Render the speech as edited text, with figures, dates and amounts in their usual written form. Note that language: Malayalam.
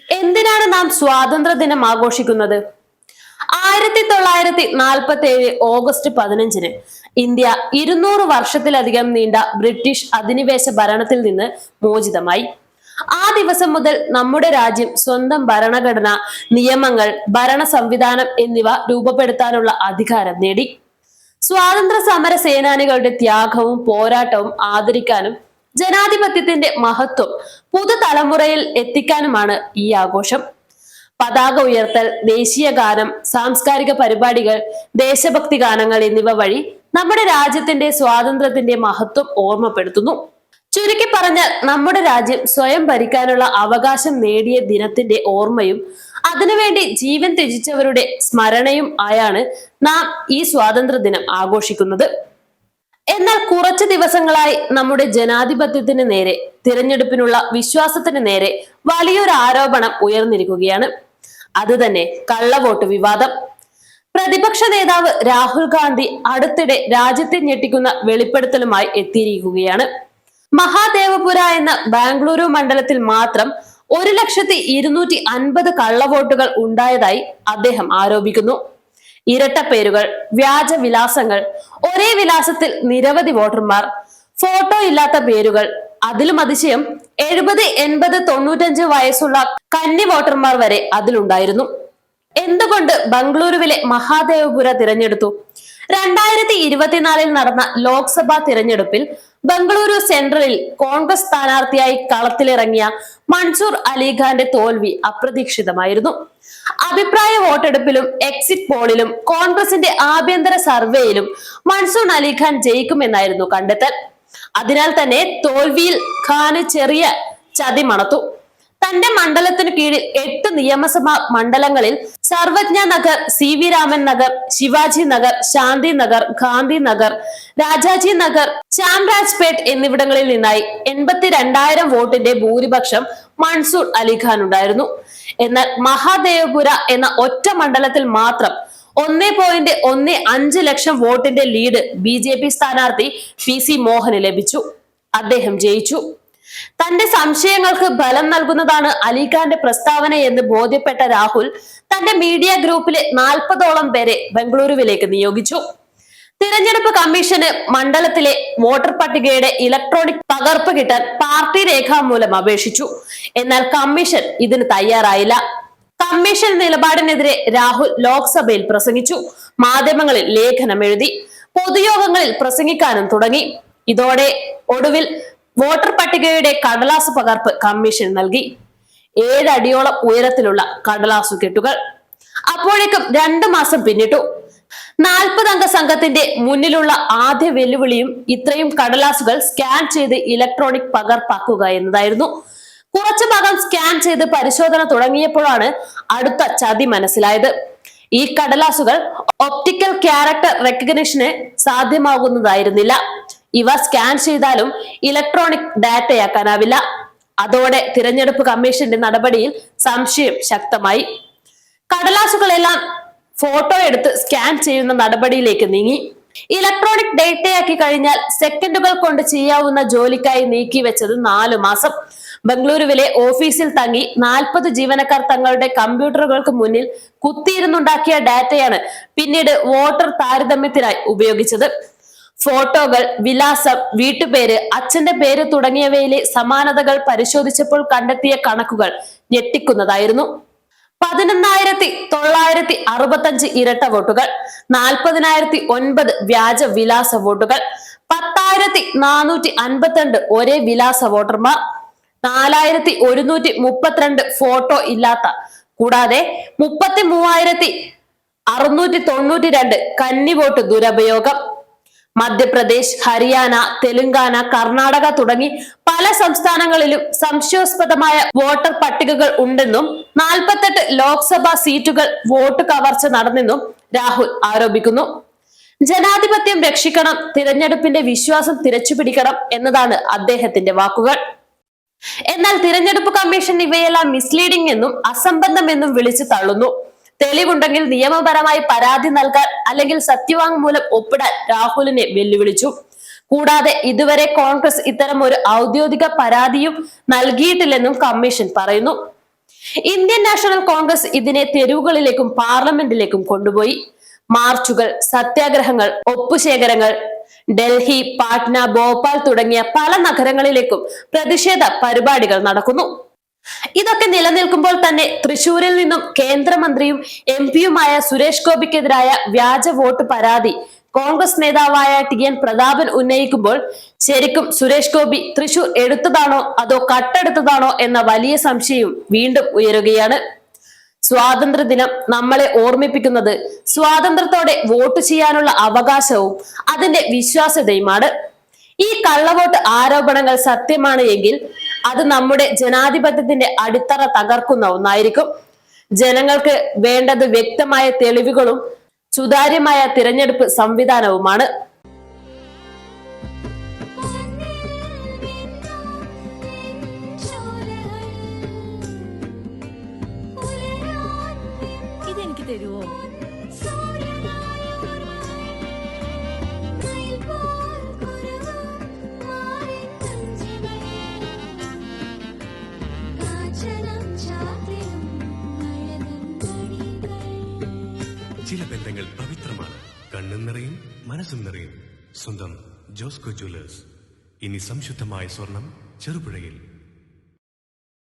എന്തിനാണ് നാം സ്വാതന്ത്ര്യ ദിനം ആഘോഷിക്കുന്നത്? 1947 ഓഗസ്റ്റ് 15-ന് ഇന്ത്യ 200 വർഷത്തിലധികം നീണ്ട ബ്രിട്ടീഷ് അധിനിവേശ ഭരണത്തിൽ നിന്ന് മോചിതമായി. ആ ദിവസം മുതൽ നമ്മുടെ രാജ്യം സ്വന്തം ഭരണഘടന, നിയമങ്ങൾ, ഭരണ സംവിധാനം എന്നിവ രൂപപ്പെടുത്താനുള്ള അധികാരം നേടി. സ്വാതന്ത്ര്യ സമര സേനാനികളുടെ ത്യാഗവും പോരാട്ടവും ആദരിക്കാനും ജനാധിപത്യത്തിന്റെ മഹത്വം പുതുതലമുറയിൽ എത്തിക്കാനുമാണ് ഈ ആഘോഷം. പതാക ഉയർത്തൽ, ദേശീയ ഗാനം, സാംസ്കാരിക പരിപാടികൾ, ദേശഭക്തി ഗാനങ്ങൾ എന്നിവ വഴി നമ്മുടെ രാജ്യത്തിന്റെ സ്വാതന്ത്ര്യത്തിന്റെ മഹത്വം ഓർമ്മപ്പെടുത്തുന്നു. ചുരുക്കി പറഞ്ഞാൽ നമ്മുടെ രാജ്യം സ്വയം ഭരിക്കാനുള്ള അവകാശം നേടിയ ദിനത്തിന്റെ ഓർമ്മയും അതിനുവേണ്ടി ജീവൻ ത്യജിച്ചവരുടെ സ്മരണയും ആയാണ് നാം ഈ സ്വാതന്ത്ര്യ ദിനം ആഘോഷിക്കുന്നത്. എന്നാൽ കുറച്ചു ദിവസങ്ങളായി നമ്മുടെ ജനാധിപത്യത്തിന് നേരെ, തിരഞ്ഞെടുപ്പിനുള്ള വിശ്വാസത്തിന് നേരെ വലിയൊരു ആരോപണം ഉയർന്നിരിക്കുകയാണ്. അത് തന്നെ കള്ളവോട്ട് വിവാദം. പ്രതിപക്ഷ നേതാവ് രാഹുൽ ഗാന്ധി അടുത്തിടെ രാജ്യത്തെ ഞെട്ടിക്കുന്ന വെളിപ്പെടുത്തലുമായി എത്തിയിരിക്കുകയാണ്. മഹാദേവപുര എന്ന ബാംഗ്ലൂരു മണ്ഡലത്തിൽ മാത്രം 1,250,000 കള്ളവോട്ടുകൾ ഉണ്ടായതായി അദ്ദേഹം ആരോപിക്കുന്നു. ഇരട്ട പേരുകൾ, വ്യാജ വിലാസങ്ങൾ, ഒരേ വിലാസത്തിൽ നിരവധി വോട്ടർമാർ, ഫോട്ടോ ഇല്ലാത്ത പേരുകൾ, അതിലും അതിശയം 70, 80, 95 വയസ്സുള്ള കന്നി വോട്ടർമാർ വരെ അതിലുണ്ടായിരുന്നു. എന്തുകൊണ്ട് ബംഗളൂരുവിലെ മഹാദേവപുര തിരഞ്ഞെടുത്തു? 2024 നടന്ന ലോക്സഭാ തിരഞ്ഞെടുപ്പിൽ ബംഗളൂരു സെൻട്രലിൽ കോൺഗ്രസ് സ്ഥാനാർത്ഥിയായി കളത്തിലിറങ്ങിയ മൻസൂർ അലിഖാന്റെ തോൽവി അപ്രതീക്ഷിതമായിരുന്നു. അഭിപ്രായ വോട്ടെടുപ്പിലും എക്സിറ്റ് പോളിലും കോൺഗ്രസിന്റെ ആഭ്യന്തര സർവേയിലും മൻസൂർ അലിഖാൻ ജയിക്കുമെന്നായിരുന്നു കണ്ടെത്തൽ. അതിനാൽ തന്നെ തോൽവിയിൽ ഖാന് ചെറിയ ചതി മണത്തു. തന്റെ മണ്ഡലത്തിനു കീഴിൽ 8 നിയമസഭാ മണ്ഡലങ്ങളിൽ സർവജ്ഞ നഗർ, CV രാമൻ നഗർ, ശിവാജി നഗർ, ശാന്തി നഗർ, ഗാന്ധി നഗർ, രാജാജി നഗർ, ചാംരാജ്പേട്ട് എന്നിവിടങ്ങളിൽ നിന്നായി 82,000 വോട്ടിന്റെ ഭൂരിപക്ഷം മൻസൂർ അലിഖാൻ ഉണ്ടായിരുന്നു. എന്നാൽ മഹാദേവപുര എന്ന ഒറ്റ മണ്ഡലത്തിൽ മാത്രം 1.15 ലക്ഷം വോട്ടിന്റെ ലീഡ് BJP സ്ഥാനാർത്ഥി PC മോഹന് ലഭിച്ചു. അദ്ദേഹം ജയിച്ചു. തന്റെ സംശയങ്ങൾക്ക് ബലം നൽകുന്നതാണ് അലിഖാന്റെ പ്രസ്താവന എന്ന് ബോധ്യപ്പെട്ട രാഹുൽ തന്റെ മീഡിയ ഗ്രൂപ്പിലെ 40ഓളം പേരെ ബംഗളൂരുവിലേക്ക് നിയോഗിച്ചു. തിരഞ്ഞെടുപ്പ് കമ്മീഷന് മണ്ഡലത്തിലെ വോട്ടർ പട്ടികയുടെ ഇലക്ട്രോണിക് പകർപ്പ് കിട്ടാൻ പാർട്ടി രേഖാമൂലം അപേക്ഷിച്ചു. എന്നാൽ കമ്മീഷൻ ഇതിന് തയ്യാറായില്ല. കമ്മീഷൻ നിലപാടിനെതിരെ രാഹുൽ ലോക്സഭയിൽ പ്രസംഗിച്ചു, മാധ്യമങ്ങളിൽ ലേഖനം എഴുതി, പൊതുയോഗങ്ങളിൽ പ്രസംഗിക്കാനും തുടങ്ങി. ഇതോടെ ഒടുവിൽ വോട്ടർ പട്ടികയുടെ കടലാസ് പകർപ്പ് കമ്മീഷൻ നൽകി. 7 അടിയോളം ഉയരത്തിലുള്ള കടലാസു കെട്ടുകൾ. അപ്പോഴേക്കും 2 മാസം പിന്നിട്ടു. 40 അംഗ സംഘത്തിന്റെ മുന്നിലുള്ള ആദ്യ വെല്ലുവിളിയും ഇത്രയും കടലാസുകൾ സ്കാൻ ചെയ്ത് ഇലക്ട്രോണിക് പകർപ്പാക്കുക എന്നതായിരുന്നു. കുറച്ചു ഭാഗം സ്കാൻ ചെയ്ത് പരിശോധന തുടങ്ങിയപ്പോഴാണ് അടുത്ത ചതി മനസ്സിലായത്. ഈ കടലാസുകൾ ഒപ്റ്റിക്കൽ ക്യാരക്ടർ റെക്കഗ്നിഷന് സാധ്യമാകുന്നതായിരുന്നില്ല. ഇവ സ്കാൻ ചെയ്താലും ഇലക്ട്രോണിക് ഡാറ്റയാക്കാനാവില്ല. അതോടെ തിരഞ്ഞെടുപ്പ് കമ്മീഷന്റെ നടപടിയിൽ സംശയം ശക്തമായി. കടലാസുകളെല്ലാം ഫോട്ടോ എടുത്ത് സ്കാൻ ചെയ്യുന്ന നടപടിയിലേക്ക് നീങ്ങി. ഇലക്ട്രോണിക് ഡേറ്റയാക്കി കഴിഞ്ഞാൽ സെക്കൻഡുകൾ കൊണ്ട് ചെയ്യാവുന്ന ജോലിക്കായി നീക്കിവെച്ചത് 4 മാസം. ബംഗളൂരുവിലെ ഓഫീസിൽ തങ്ങി 40 ജീവനക്കാർ തങ്ങളുടെ കമ്പ്യൂട്ടറുകൾക്ക് മുന്നിൽ കുത്തിയിരുന്നുണ്ടാക്കിയ ഡാറ്റയാണ് പിന്നീട് വോട്ടർ താരതമ്യത്തിനായി ഉപയോഗിച്ചത്. ഫോട്ടോകൾ, വിലാസം, വീട്ടുപേര്, അച്ഛന്റെ പേര് തുടങ്ങിയവയിലെ സമാനതകൾ പരിശോധിച്ചപ്പോൾ കണ്ടെത്തിയ കണക്കുകൾ ഞെട്ടിക്കുന്നതായിരുന്നു. 11,965 ഇരട്ട വോട്ടുകൾ, 40,009 വ്യാജ വിലാസ വോട്ടുകൾ, 10,452 ഒരേ വിലാസ വോട്ടർമാർ, 4,132 ഫോട്ടോ ഇല്ലാത്ത, കൂടാതെ 33,692 കന്നി വോട്ട് ദുരുപയോഗം. മധ്യപ്രദേശ്, ഹരിയാന, തെലങ്കാന, കർണാടക തുടങ്ങി പല സംസ്ഥാനങ്ങളിലും സംശയാസ്പദമായ വോട്ടർ പട്ടികകൾ ഉണ്ടെന്നും 48 ലോക്സഭാ സീറ്റുകൾ വോട്ട് കവർച്ച നടന്നെന്നും രാഹുൽ ആരോപിക്കുന്നു. ജനാധിപത്യം രക്ഷിക്കണം, തിരഞ്ഞെടുപ്പിന്റെ വിശ്വാസം തിരിച്ചുപിടിക്കണം എന്നതാണ് അദ്ദേഹത്തിന്റെ വാക്കുകൾ. എന്നാൽ തിരഞ്ഞെടുപ്പ് കമ്മീഷൻ ഇവയെല്ലാം മിസ്ലീഡിംഗ് എന്നും അസംബന്ധമെന്നും വിളിച്ചു തള്ളുന്നു. തെളിവുണ്ടെങ്കിൽ നിയമപരമായി പരാതി നൽകാൻ അല്ലെങ്കിൽ സത്യവാങ്മൂലം ഒപ്പിടാൻ രാഹുലിനെ വെല്ലുവിളിച്ചു. കൂടാതെ ഇതുവരെ കോൺഗ്രസ് ഇത്തരം ഒരു ഔദ്യോഗിക പരാതിയും നൽകിയിട്ടില്ലെന്നും കമ്മീഷൻ പറയുന്നു. ഇന്ത്യൻ നാഷണൽ കോൺഗ്രസ് ഇതിനെ തെരുവുകളിലേക്കും പാർലമെന്റിലേക്കും കൊണ്ടുപോയി. മാർച്ചുകൾ, സത്യാഗ്രഹങ്ങൾ, ഒപ്പുശേഖരങ്ങൾ, ഡൽഹി, പാട്ന, ഭോപ്പാൽ തുടങ്ങിയ പല നഗരങ്ങളിലേക്കും പ്രതിഷേധ പരിപാടികൾ നടക്കുന്നു. ഇതൊക്കെ നിലനിൽക്കുമ്പോൾ തന്നെ തൃശൂരിൽ നിന്നും കേന്ദ്രമന്ത്രിയും MP-യുമായ സുരേഷ് ഗോപിക്കെതിരായ വ്യാജ വോട്ട് പരാതി കോൺഗ്രസ് നേതാവായ TN പ്രതാപൻ ഉന്നയിക്കുമ്പോൾ ശരിക്കും സുരേഷ് ഗോപി തൃശൂർ എടുത്തതാണോ അതോ കട്ടെടുത്തതാണോ എന്ന വലിയ സംശയവും വീണ്ടും ഉയരുകയാണ്. സ്വാതന്ത്ര്യദിനം നമ്മളെ ഓർമ്മിപ്പിക്കുന്നത് സ്വാതന്ത്ര്യത്തോടെ വോട്ട് ചെയ്യാനുള്ള അവകാശവും അതിന്റെ വിശ്വാസ്യതയുമാണ്. ഈ കള്ളവോട്ട് ആരോപണങ്ങൾ സത്യമാണ് എങ്കിൽ അത് നമ്മുടെ ജനാധിപത്യത്തിന്റെ അടിത്തറ തകർക്കുന്ന ഒന്നായിരിക്കും. ജനങ്ങൾക്ക് വേണ്ടത് വ്യക്തമായ തെളിവുകളും സുതാര്യമായ തിരഞ്ഞെടുപ്പ് സംവിധാനവുമാണ്. ഇതെനിക്ക് തരുവോ? ചില ബന്ധങ്ങൾ പവിത്രമാണ്. കണ്ണും നിറയും, മനസ്സും നിറയും. സ്വന്തം ജോസ്കോ ജ്വല്ലേഴ്സ്. ഇനി സംശുദ്ധമായ സ്വർണം ചെറുപുഴയിൽ.